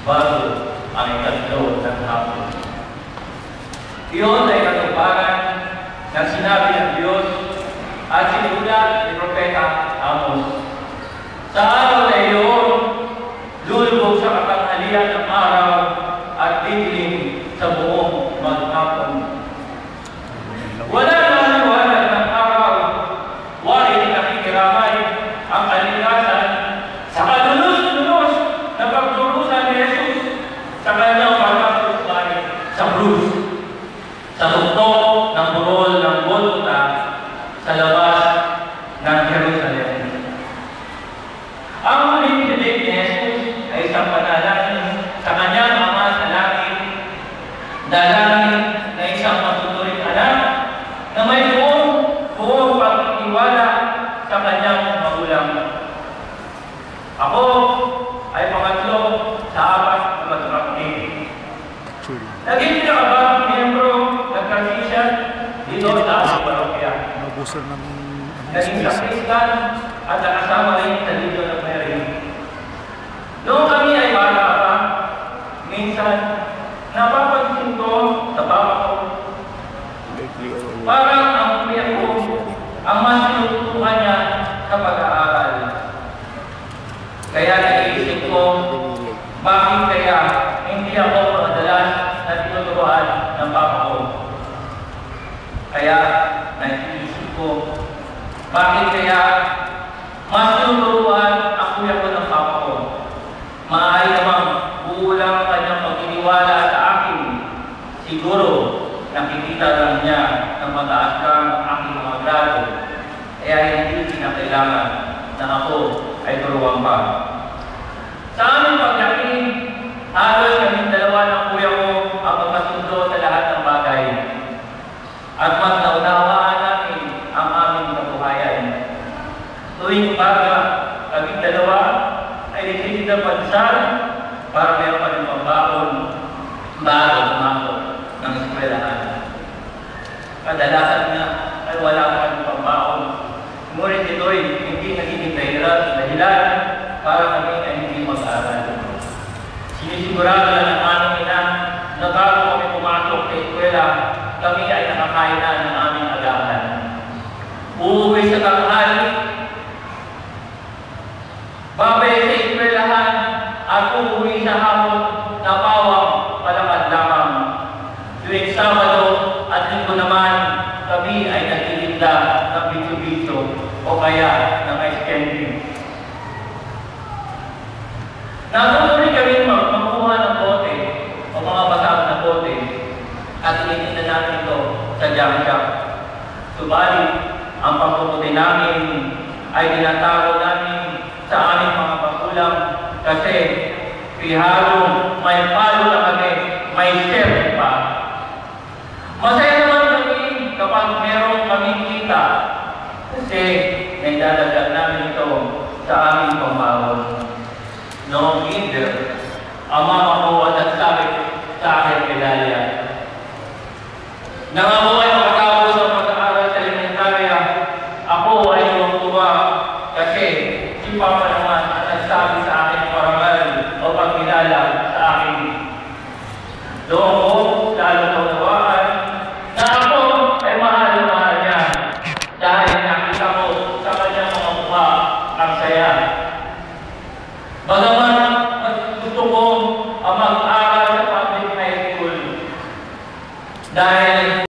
bago ang ikatlo ng hapon. Iyon ay katuparan ng sinabi ng Diyos at sinulat ni Propeta Amos. Sa araw na iyon, lulubog sa katanghalian ng araw at didilim sa buong maghapon. Wala na liwanag ng araw, waring nakikiramay ang kalikasan sa kalulos-lulos na pagdurusa ni Jesus sa kanyang pagkakasay sa krus, sa tuktok ng burol ng Golgotha sa labas ng Jerusalem. Ang muling tinig ni Jesus ay isang panalangin sa kanyang Ama sa langit, dalangin na isang matuturing anak na may buong pagtitiwala sa kanyang magulang. Ako ay pangatlo sa apat na magkakapatid. Naging pinakabang miyembro ng Franciscan dito sa ating parokya. Naging sakristan at nakasama rin sa Legion of Mary. Noong kami ay bata pa, minsan napapansin ko sa papa ko, parang ang kuya ko ang mas tinututukan niya sa pag-aaral. Kaya naisip ko, bakit kaya hindi ako madalas na tinuturuan ng papa ko? Kaya naisip ko, bakit kaya mas tinuturuan ang kuya ko ng papa ko? Maaari namang buulang kanyang pagtiniwala sa akin. Siguro, nakikita lang niya ng mataas lang ang aking mga grado. Kaya hindi kinakailangan na ako ay turuan pa. Sa aming paglaki, halos kaming dalawa ng kuya ko ang magkasundo sa lahat ng bagay. At mas naunawaan namin ang aming kabuhayan. Tuwing umaga, kaming dalawa ay nagsisid ng pansal para meron pa rin pambaon bago umabot ng eskwelahan. Kadalasan nga ay wala pa rin pambaon. Ngunit ito'y hindi nagiging dahilan para kami ay hindi mag-aaral. Sinisigurado na ng aming ina na bago kami pumasok sa eskwela, kami ay nakakain na ng aming agahan. Uuwi sa tanghali, babay sa eskwelahan at uuwi sa hapon na pawang palakad lamang. Tuwing Sabado at Linggo naman, kami ay nagtitinda ng bitso-bitso o kaya ng ice candy. Natuloy kami magkuha ng bote o mga basag na bote at initinda namin ito sa junk shop. Subalit, ang pagpuputi namin ay tinatago namin sa aming mga magulang kasi pihalong may palo na kami, may share pa. Masaya naman kami kapag meron kaming kita kasi naidadagdag namin ito sa aming pambawon. Noong kinder, ang mama ko at nagsabi sa akin medalya. Nang ako ay makatapos ng pag-aaral sa elementarya, ako ay tuwa kasi si Papa naman at nagsabi sa akin parangal o pagkilala sa akin. Doon ko lalo nawawaan na ako ay mahal niya dahil nakita ko sa kanyang mga mukha ang saya. Bagaman gusto ko ang mag-aaral sa public high school dahil